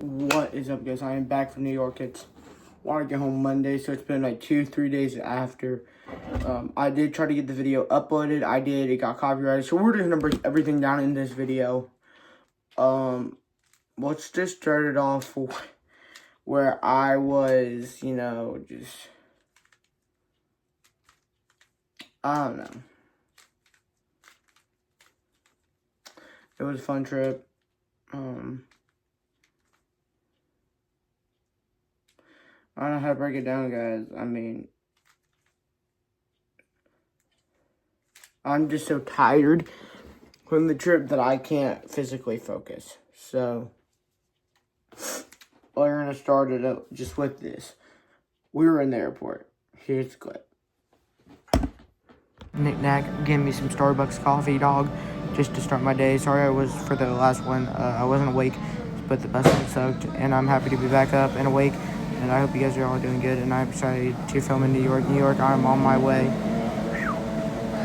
What is up, guys? I am back from New York. It's want to get home Monday, so it's been like 2-3 days after. I did try to get the video uploaded. I did. It got copyrighted, so we're just gonna break everything down in this video. Let's just start it off where I was, just I don't know. It was a fun trip. I don't know how to break it down, guys. I mean, I'm just so tired from the trip that I can't physically focus. So, we're going to start it out just with this. We were in the airport. Here's the clip. Nick Nack gave me some Starbucks coffee, dog, just to start my day. Sorry I was for the last one. I wasn't awake, but the bus one sucked. And I'm happy to be back up and awake. And I hope you guys are all doing good. And I'm excited to film in New York. New York, I'm on my way.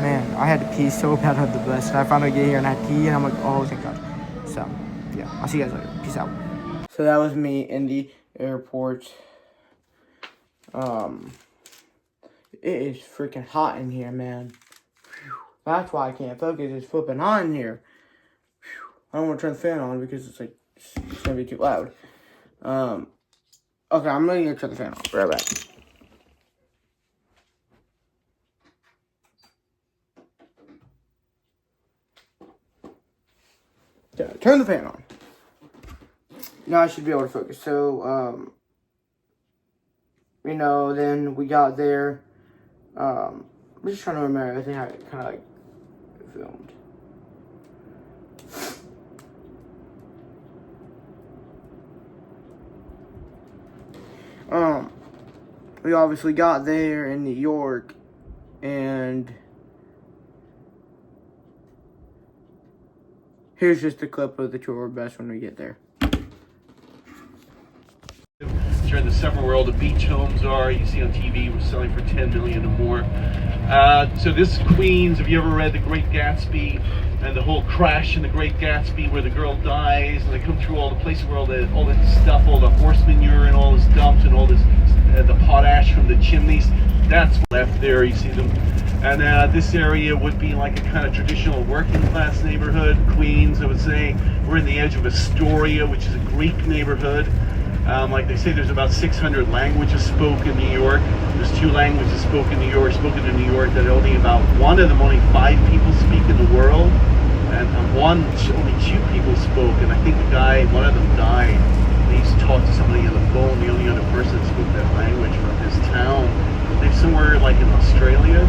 Man, I had to pee so bad on the bus. And I finally get here and I pee. And I'm like, oh, thank God. So, yeah. I'll see you guys later. Peace out. So that was me in the airport. It is freaking hot in here, man. That's why I can't focus. It's flipping hot in here. I don't want to turn the fan on because it's going to be too loud. Okay, I'm going to turn the fan off. Right back. Yeah, turn the fan on. Now I should be able to focus. So, then we got there. I'm just trying to remember everything I kind of filmed. We obviously got there in New York, and here's just a clip of the tour bus when we get there. During the summer where all the beach homes are, you see on TV, we're selling for $10 million or more. So this is Queens. Have you ever read The Great Gatsby and the whole crash in The Great Gatsby where the girl dies and they come through all the places where all this stuff, all the horse manure and all this dumped and all this the potash from the chimneys? That's left there. You see them. And this area would be like a kind of traditional working class neighborhood. Queens, I would say. We're in the edge of Astoria, which is a Greek neighborhood. Like they say, there's about 600 languages spoken in New York. There's 2 languages spoken in New York that only 5 people speak in the world. And only 2 people spoke, and I think one of them died. They used to talk to somebody on the phone, the only other person that spoke that language from this town. They're somewhere like in Australia,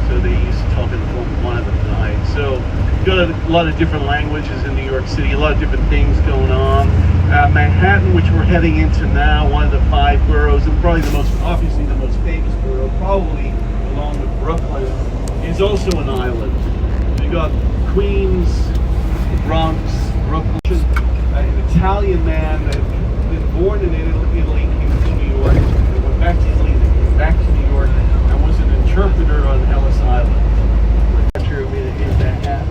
so they used to talk on the phone, one of them died. So you've got a lot of different languages in New York City, a lot of different things going on. Manhattan, which we're heading into now, one of the 5 boroughs, and probably obviously the most famous borough, probably along with Brooklyn, is also an island. So you got Queens, the Bronx, Brooklyn, an Italian man that had been born in Italy, came to New York, and went back to Italy, and back to New York, and was an interpreter on Ellis Island. In Manhattan.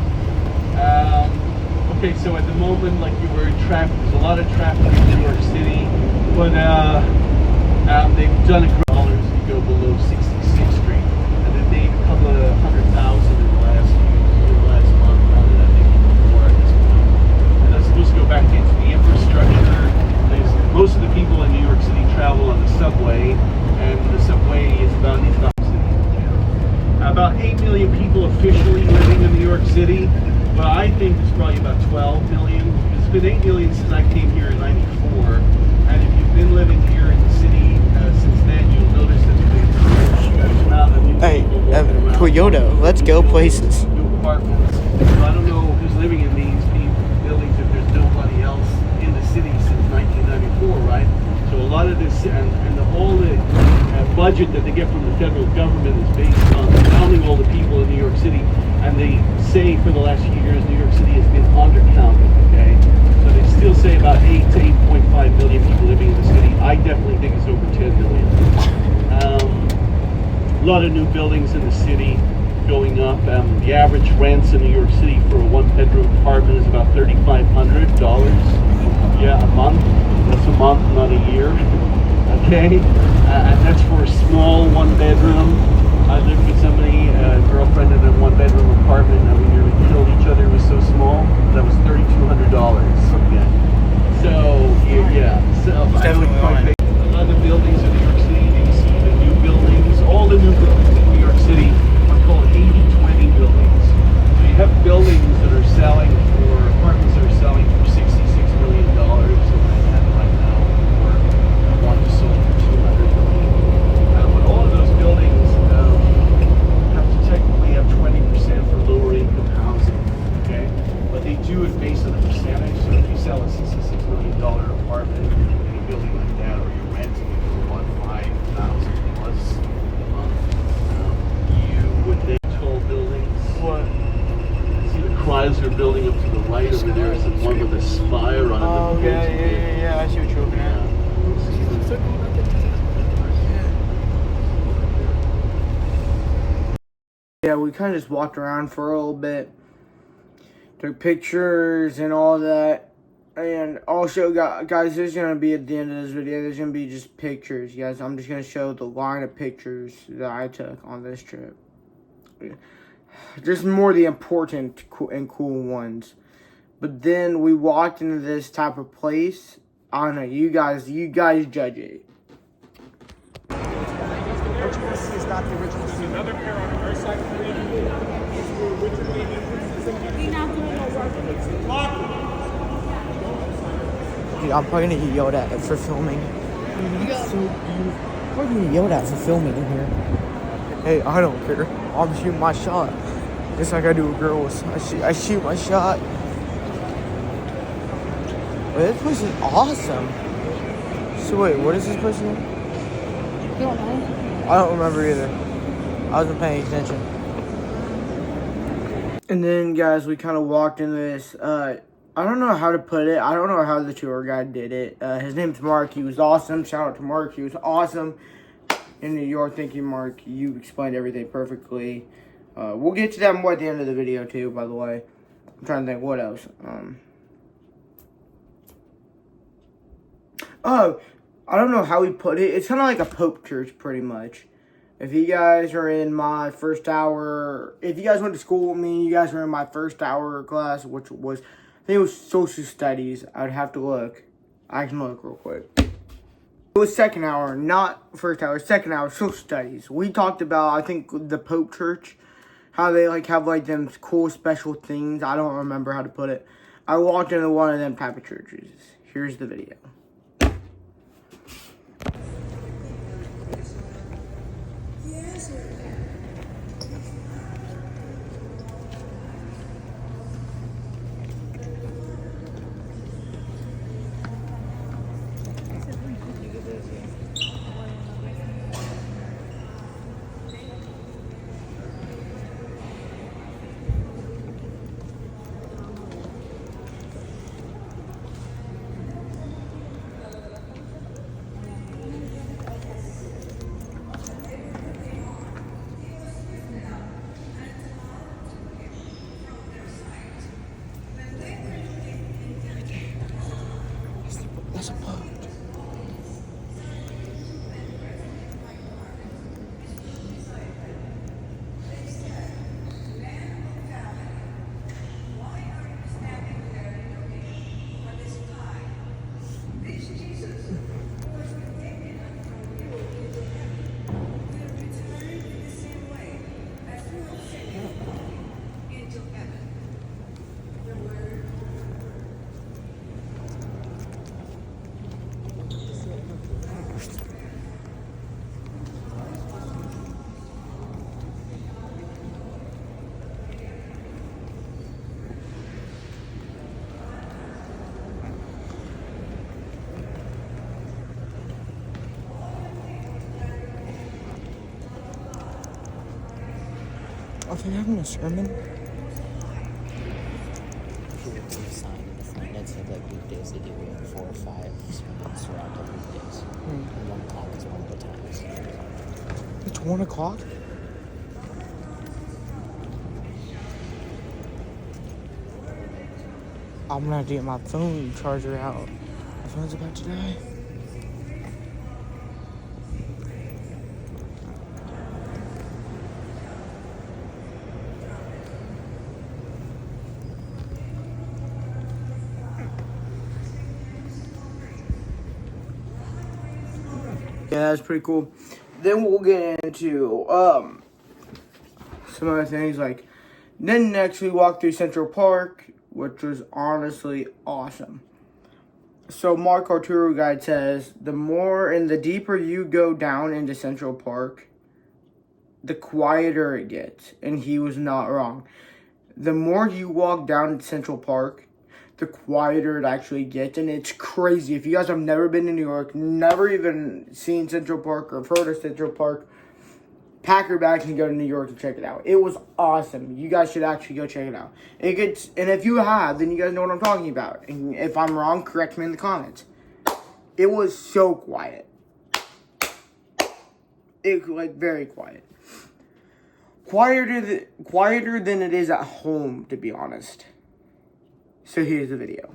Okay, so at the moment, like you were in traffic, there's a lot of traffic in New York City, but they've done $100 if you go below 66th Street, and they made a couple of 100,000 in the last month, I think even more at this point. And that's supposed to go back into the infrastructure. Most of the people in New York City travel on the subway, and the subway is about about 8 million people officially living in New York City, but I think it's probably about 12 million. It's been 8 million since I came here in '94, and if you've been living here in the city since then, you'll notice that there's a huge amount of new people walking around. Toyota, let's go places. New apartments. So I don't know who's living in these buildings if there's nobody else in the city since 1994, right? So a lot of this and all the budget that they get from the federal government is based on counting all the people in New York City, and they say for the last few years New York City has been undercounted, okay? So they still say about 8 to 8.5 million people living in the city. I definitely think it's over 10 million. A lot of new buildings in the city going up. The average rents in New York City for a 1-bedroom apartment is about $3,500 a month. That's what here. Okay, and that's for a small one-bedroom. I lived with somebody, a girlfriend, in a one-bedroom apartment, and we nearly killed each other. It was so small. That was $3,200. Okay. So yeah, so I know it's quite big. A lot of the buildings in New York City, you see the new buildings. All the new buildings in New York City are called 80-20 buildings. So you have buildings that are selling for apartments that are selling for $66 million in Manhattan right now, or one just sold for $200 million. But all of those buildings have to technically have 20% for lower income housing. Okay, but they do it based on a percentage. So if you sell a $66 million apartment in a building like that, or you're renting it for $5,000 plus a month, you would then tall buildings. What? See the Chrysler building up to the right over there is the one with the spire on it. Oh, yeah. I see what you're looking at. Yeah, we kind of just walked around for a little bit, took pictures and all that. And also, guys, there's going to be at the end of this video, there's going to be just pictures, guys. I'm just going to show the line of pictures that I took on this trip. Just more the important and cool ones. But then we walked into this type of place. I don't know, you guys judge it. What you want to see is not the original scene. Another pair on our side of the room. Dude, I'm probably gonna get yelled at for filming. Dude, it's so beautiful. I'm probably gonna get yelled at for filming in here. Hey, I don't care. I'm shooting my shot. Just like I do with girls. I shoot my shot. But this place is awesome. So wait, what is this place again? You don't know? I don't remember either. I wasn't paying attention. And then, guys, we kind of walked into this. I don't know how to put it. I don't know how the tour guide did it. His name's Mark. He was awesome. Shout out to Mark. He was awesome in New York. Thank you, Mark. You explained everything perfectly. We'll get to that more at the end of the video, too, by the way. I'm trying to think what else. Oh, I don't know how he put it. It's kind of like a Pope church, pretty much. If you guys are in my first hour, if you guys went to school with me, you guys were in my first hour class, which was, I think it was social studies. I'd have to look. I can look real quick. It was second hour, not first hour, second hour, social studies. We talked about, I think, the Pope church, how they like have like them cool special things. I don't remember how to put it. I walked into one of them type of churches. Here's the video. That's a boat. Are they having a sermon? Sign in the front that said like weekdays they do 4 or 5 sermons throughout the weekdays. And 1 o'clock is one of the times. It's 1 o'clock? I'm gonna have to get my phone charger out. My phone's about to die. Yeah, that's pretty cool. Then we'll get into some other things like. Then next we walked through Central Park, which was honestly awesome. So Mark Arturo Guide says the more and the deeper you go down into Central Park, the quieter it gets. And he was not wrong. The more you walk down Central Park, the quieter it actually gets. And it's crazy. If you guys have never been to New York, never even seen Central Park or heard of Central Park, pack your bags and go to New York and check it out. It was awesome. You guys should actually go check it out. And if you have, then you guys know what I'm talking about. And if I'm wrong, correct me in the comments. It was so quiet. It was very quiet. Quieter than it is at home, to be honest. So here's the video.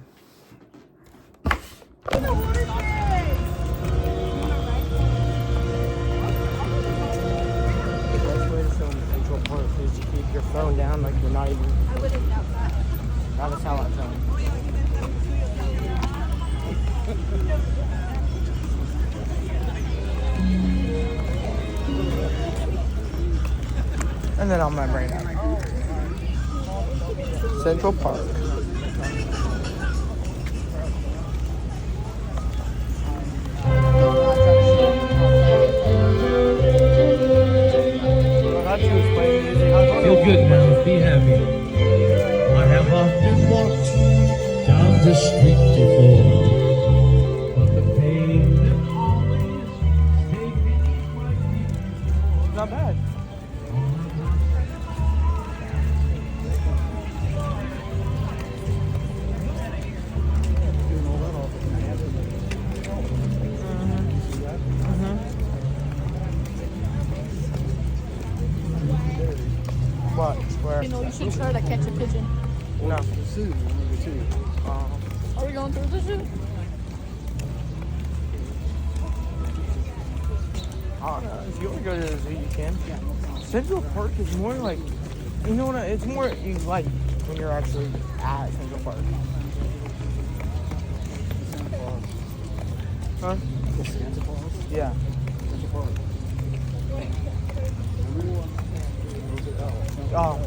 Is to keep your phone down like you're not even. I wouldn't know that. Not a silent phone. And then I'll remember it. Central Park. Feel good now, be happy. I have often walked down the street before, but the pain that always taken my feet. Not bad. What? Where? You know, you should try to catch a pigeon. No. Are we going through the zoo? I don't know. If you want to go to the zoo, you can. Central Park is more like, you know what? It's more you like when you're actually at Central Park. Huh? Yeah. Oh.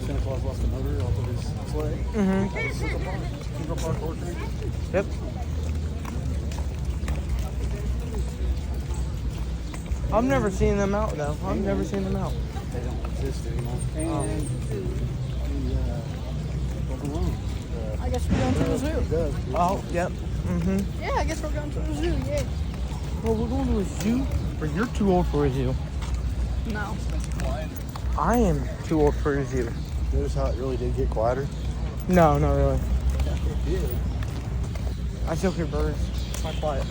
Santa Claus lost a motor off of his sleigh. Mhm. Central Park Orchard. Yep. I've never seen them out though. I've never seen them out. They don't exist anymore. And I guess we're going to the zoo. it does. Oh, yep. Mhm. Yeah, I guess we're going to the zoo. Yeah. Well, we're going to a zoo. Or you're too old for a zoo. No. I am too old for a zoo. Notice how it really did get quieter? No, not really. It did. I still hear birds. It's not quiet.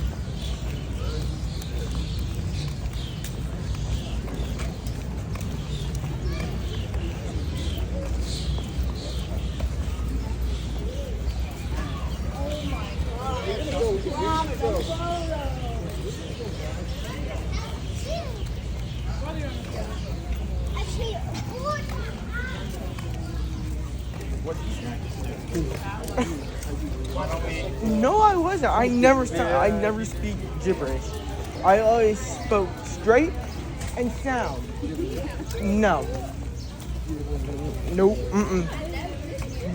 No, I wasn't. I never speak gibberish. I always spoke straight and sound. No. Nope.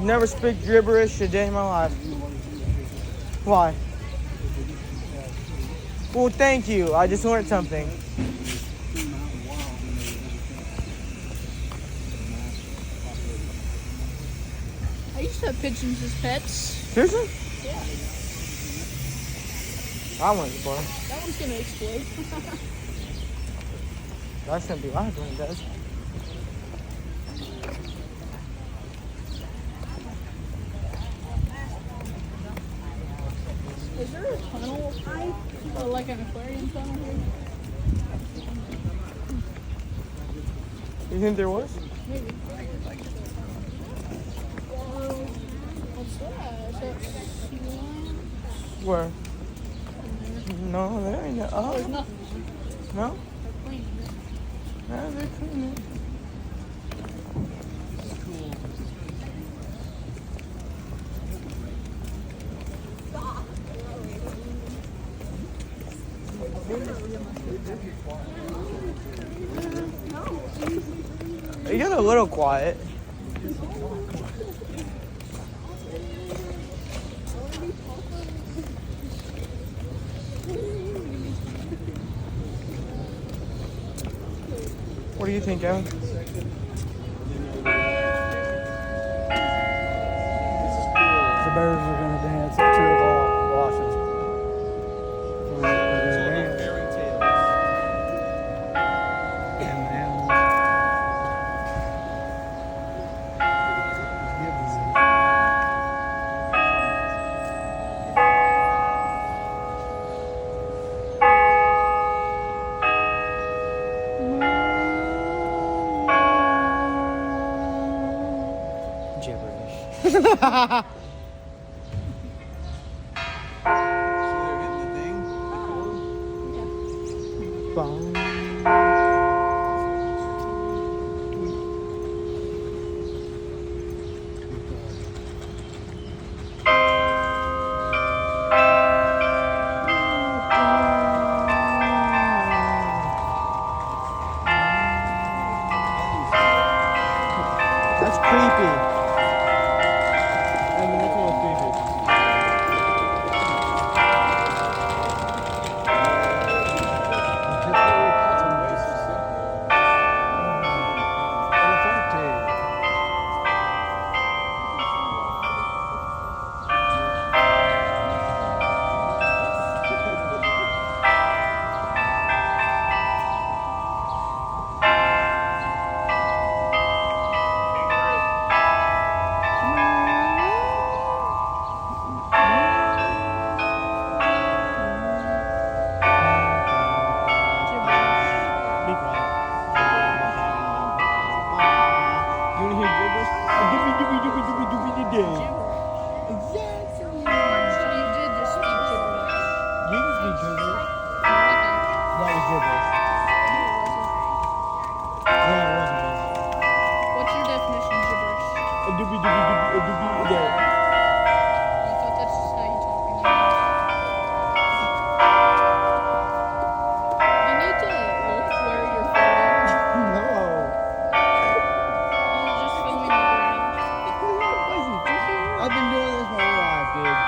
Never speak gibberish a day in my life. Why? Well, thank you. I just learned something. I used to have pigeons as pets. Seriously? Yeah. I want to explode. That one's gonna explode. That shouldn't be loud when it does. Is there a tunnel or like an aquarium tunnel here? You think there was? Maybe. What's that? Is that slime? Where? No, there ain't no. Oh, there's Oh, nothing. no? They're cleaning it. No, they're cleaning it. You got a little quiet. What do you think, Evan? The Bears are going to dance at 2 o'clock. Washington. Fairy tales. And Gibberish. That's creepy. that's a little creepy. What's your definition of gibberish? I thought that's just how you talk. You need to look where you're filming. You're just filming the ground. I've been doing this my whole life, dude.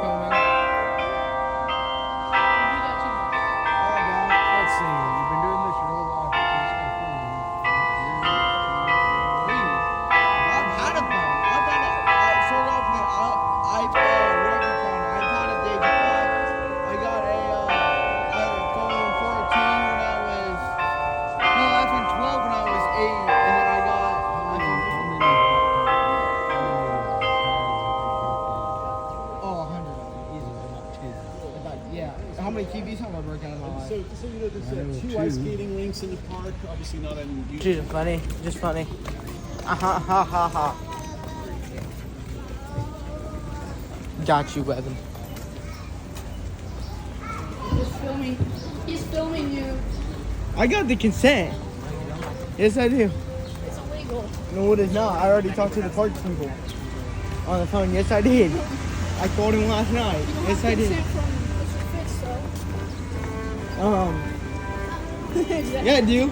Filming. You do that too much. Let's see. You've been doing this your whole life. I've had a phone. I've had a started off with an whatever phone, iPod at the age of 5. I got a phone 14 when I was iPhone 12 when I was 8, and then I got iPhone 15. Oh, 100 of them, easily, about 2. Yeah. How many TVs have I broken out of my life? So you know, there's 2 ice skating rinks in the park. Obviously not unusual. Dude, funny. Just funny. Ha ha ha ha. Got you, Evan. He's filming. He's filming you. I got the consent. Yes, I do. It's illegal. No, it is not. I already talked to the park people on the phone. Yes, I did. I called him last night. Yes, I did. Consent from Mr. Fitz, though. Exactly. Yeah, I do.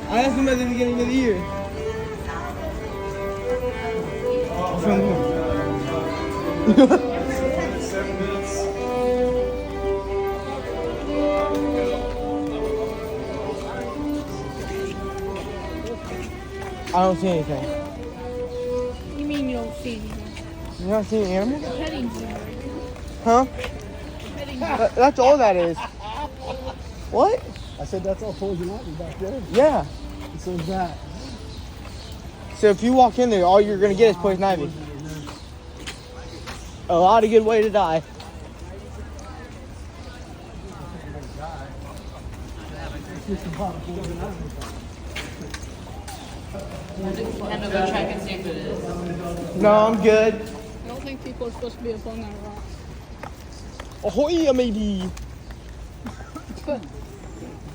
I asked him at the beginning of the year. From who? 7 minutes. I don't see anything. You mean you don't see anything? You not seeing animals? Petting zoo. Huh? Petting zoo. That's all that is. What? I said that's all told you want back there. Yeah. So is that. So if you walk in there, all you're gonna get is poison ivy. A lot of good way to die. Kind of go check and see if it is. No, I'm good. I don't think people are supposed to be up on that rock. Ahoy, maybe.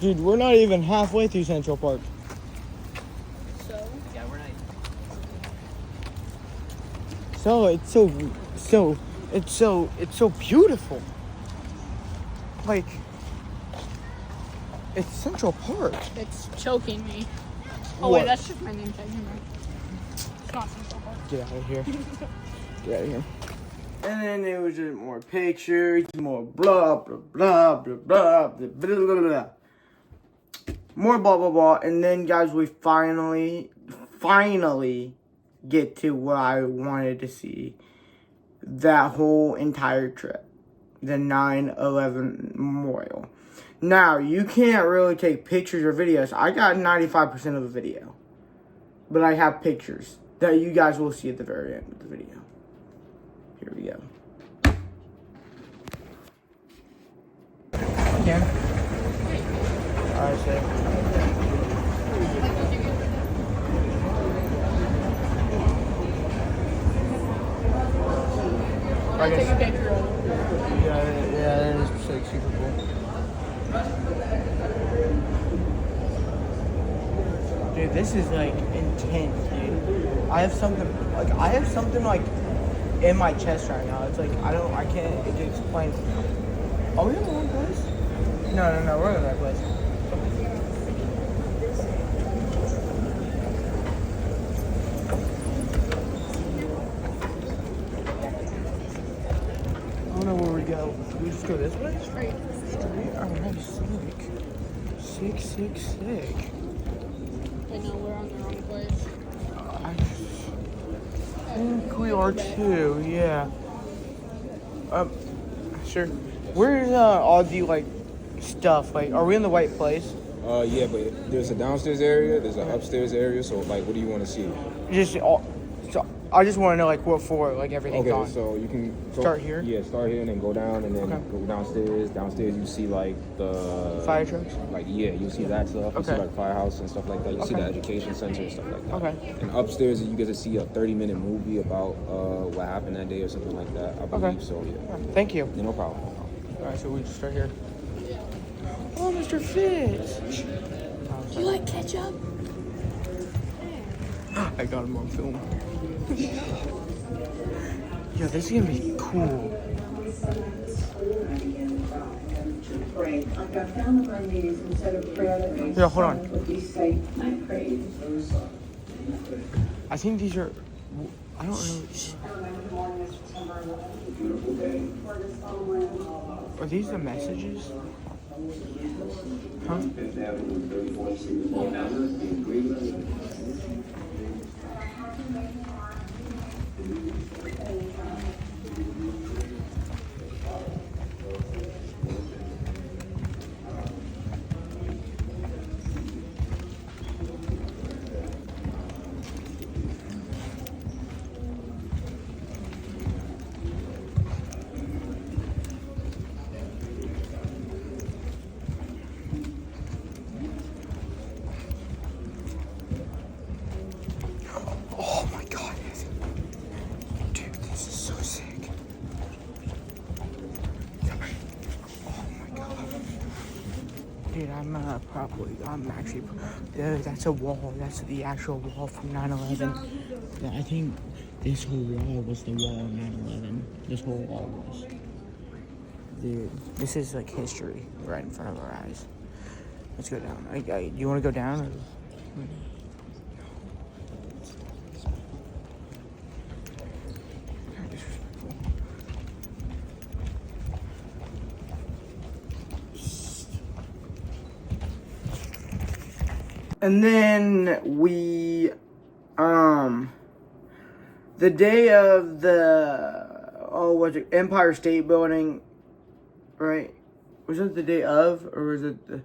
Dude, we're not even halfway through Central Park. So, Yeah, we're not. So it's It's so beautiful. Like, it's Central Park. It's choking me. Oh, What? wait, that's just my name tag. Never mind. It's not Central Park. Get out of here. Get out of here. And then it was just more pictures, more blah, blah, blah, blah, blah, blah, blah, blah, blah. More blah, blah, blah. And then, guys, we finally get to what I wanted to see. That whole entire trip. The 9/11 Memorial. Now, you can't really take pictures or videos. I got 95% of the video. But I have pictures that you guys will see at the very end of the video. Here we go. Ken? Alright, say. I'll take a picture of it. Yeah, that is like super cool. Dude, this is like intense, dude. I have something like in my chest right now. It's like I can't explain. Are we in the wrong place? No, we're in the right place. I don't know where we go. Do we just go this way? Straight. Alright, sick. I know we're on the wrong place. I think we are too, yeah. Sure. Where's all the like stuff? Like, are we in the right place? Yeah, but there's a downstairs area, there's an upstairs area, so like what do you want to see? So I just want to know like what for, like everything's Okay, on. so you can Start here? Yeah, start here and then go down and then Okay. go downstairs. Downstairs you see like the Fire trucks? Like you see that stuff. You see Okay. like firehouse and stuff like that. You see Okay. the education center and stuff like that. Okay. And upstairs you get to see a 30-minute movie about what happened that day or something like that. I believe so. Yeah. Thank you. Yeah, no problem. Alright, so we just start here. Oh, Mr. Fitz! Do you like ketchup? I got him on film. Yo, this is gonna be cool. Like I found my knees instead of prayer that makes Yeah, hold on. would be safe. I prayed. I think these are. I don't know. Are these the messages? Huh? Oh my god, dude, this is so sick. Oh my god. Dude, I'm actually, that's a wall. That's the actual wall from 9/11. I think this whole wall was the wall of 9/11. This whole wall was. Dude, this is like history right in front of our eyes. Let's go down. You want to go down? Or? And then we, the day of was it Empire State Building, right? Was it the day of, or was it the...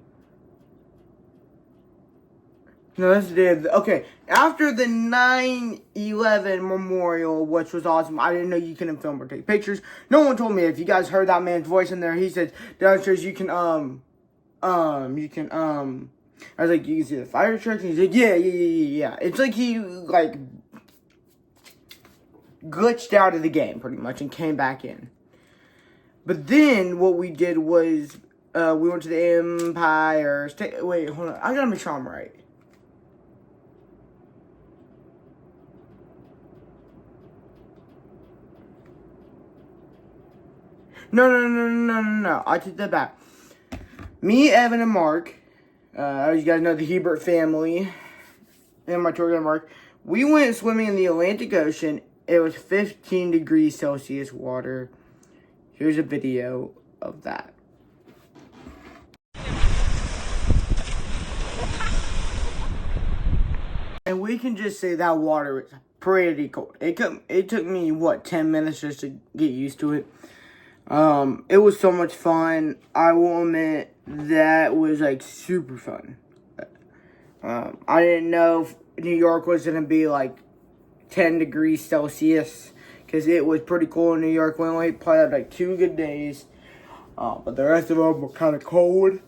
No, that's the day of okay, after the 9/11 memorial, which was awesome. I didn't know you couldn't film or take pictures. No one told me. If you guys heard that man's voice in there, he said downstairs you can, I was like, you can see the fire trucks? And he's like, yeah. It's like he, like, glitched out of the game, pretty much, and came back in. But then, what we did was, we went to the Empire State... Wait, hold on. I gotta make sure I'm right. No. I take that back. Me, Evan, and Mark, as you guys know, the Hebert family, and my tour guide Mark, we went swimming in the Atlantic Ocean. It was 15 degrees Celsius water. Here's a video of that. And we can just say that water is pretty cold. It took me, what, 10 minutes just to get used to it. It was so much fun. I will admit that was like super fun. I didn't know if New York was going to be like 10 degrees Celsius because it was pretty cold in New York. We only played out like 2 good days. But the rest of them were kind of cold.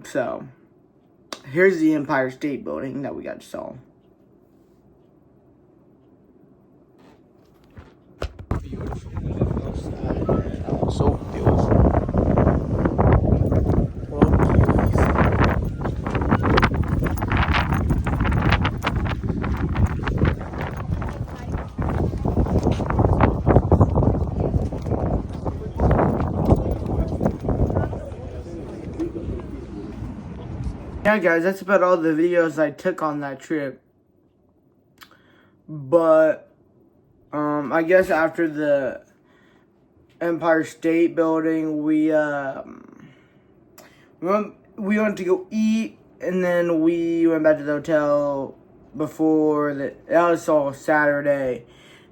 So, here's the Empire State Building that we got to saw. Beautiful. Oh, so beautiful. Yeah, guys, that's about all the videos I took on that trip. But, I guess after the Empire State Building, we went to go eat, and then we went back to the hotel before that was all Saturday.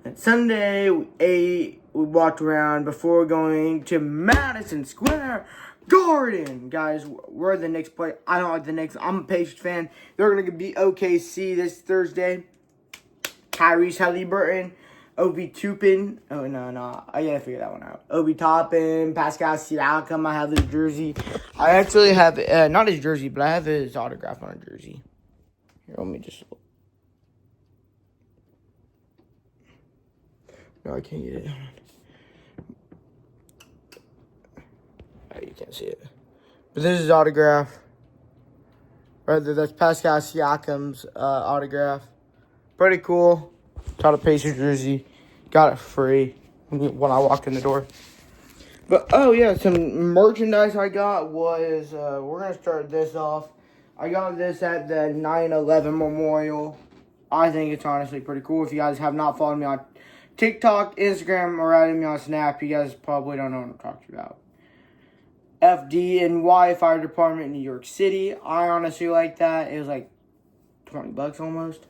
And Sunday, we ate, we walked around before going to Madison Square Garden. Guys, where the Knicks play. I don't like the Knicks. I'm a Pacers fan. They're going to be OKC this Thursday. Tyrese Halliburton, Obi Toppin. Oh, no. I gotta figure that one out. Obi Toppin, Pascal Siakam. I have his jersey. I actually have, not his jersey, but I have his autograph on a jersey. Here, let me just look. No, I can't get it. Oh, you can't see it. But this is his autograph. Right there, that's Pascal Siakam's autograph. Pretty cool. Got a Pacers jersey. Got it free when I walked in the door. But, oh yeah, some merchandise I got was, we're going to start this off. I got this at the 9/11 Memorial. I think it's honestly pretty cool. If you guys have not followed me on TikTok, Instagram, or added me on Snap, you guys probably don't know what I'm talking about. FDNY Fire Department in New York City. I honestly like that. It was like $20 almost.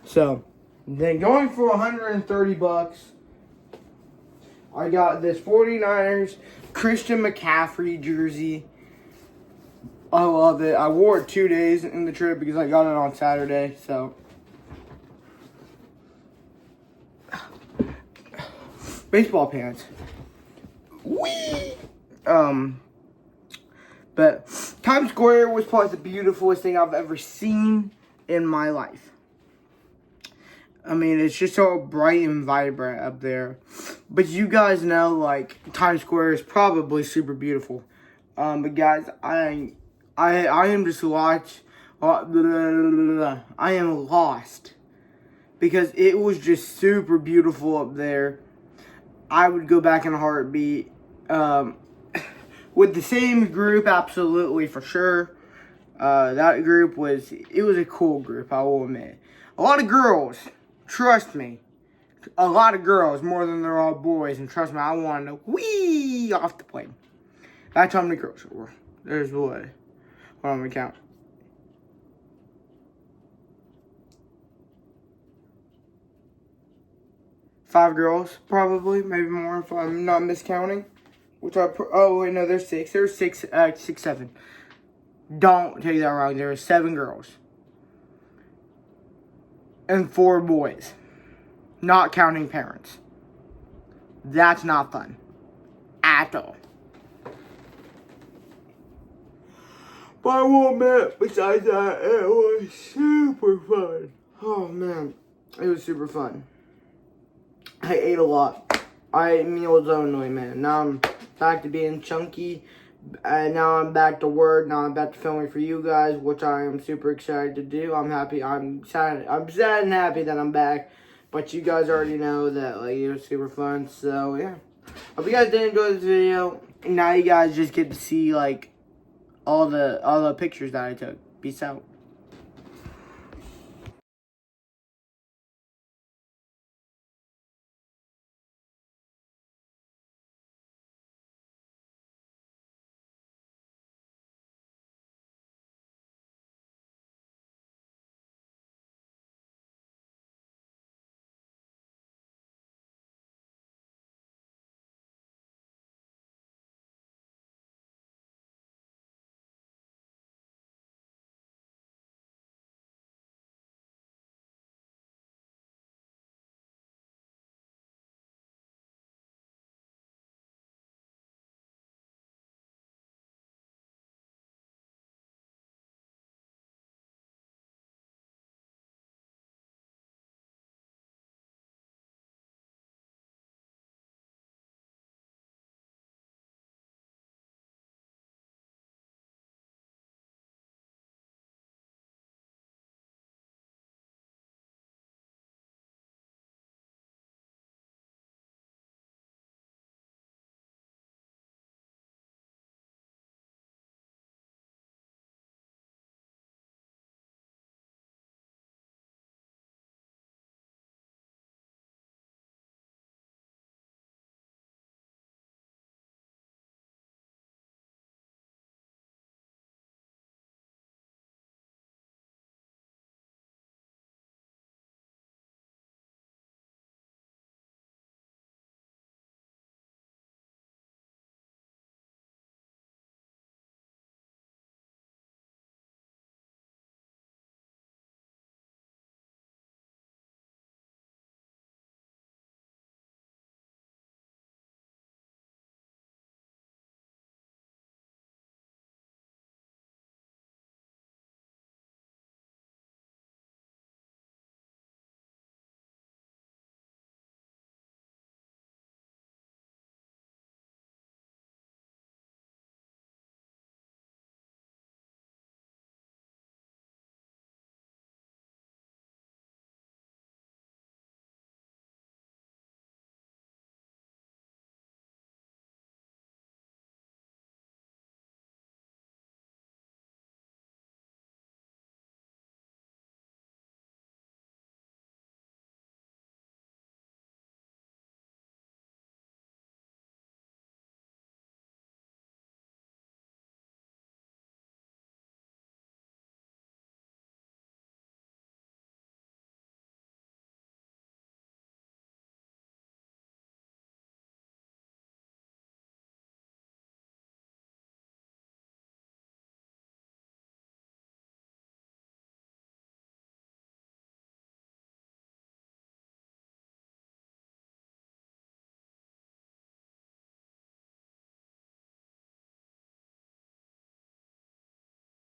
So, then going for $130, I got this 49ers Christian McCaffrey jersey. I love it. I wore it 2 days in the trip because I got it on Saturday. So, baseball pants. Whee! But Times Square was probably the beautifulest thing I've ever seen in my life. I mean, it's just so bright and vibrant up there. But you guys know, like, Times Square is probably super beautiful. But guys, I am just lost. I am lost. Because it was just super beautiful up there. I would go back in a heartbeat. With the same group, absolutely, for sure. That group was a cool group, I will admit. A lot of girls, trust me. A lot of girls, more than they're all boys. And trust me, I wanted to whee off the plane. That's how many girls there were. There's what? Hold on, let me count. Five girls, probably, maybe more if I'm not miscounting. Which are, oh wait, no, there's 6. There's 7. Don't take that wrong. There are 7 girls. And 4 boys. Not counting parents. That's not fun. At all. But I will admit, besides that, it was super fun. Oh man, it was super fun. I ate a lot. I ate meals only, man. Now I'm back to being chunky. Now I'm back to work. Now I'm back to filming for you guys, which I am super excited to do. I'm happy. I'm sad and happy that I'm back. But you guys already know that like it was super fun. So yeah, hope you guys did enjoy this video. Now you guys just get to see like all the pictures that I took. Peace out.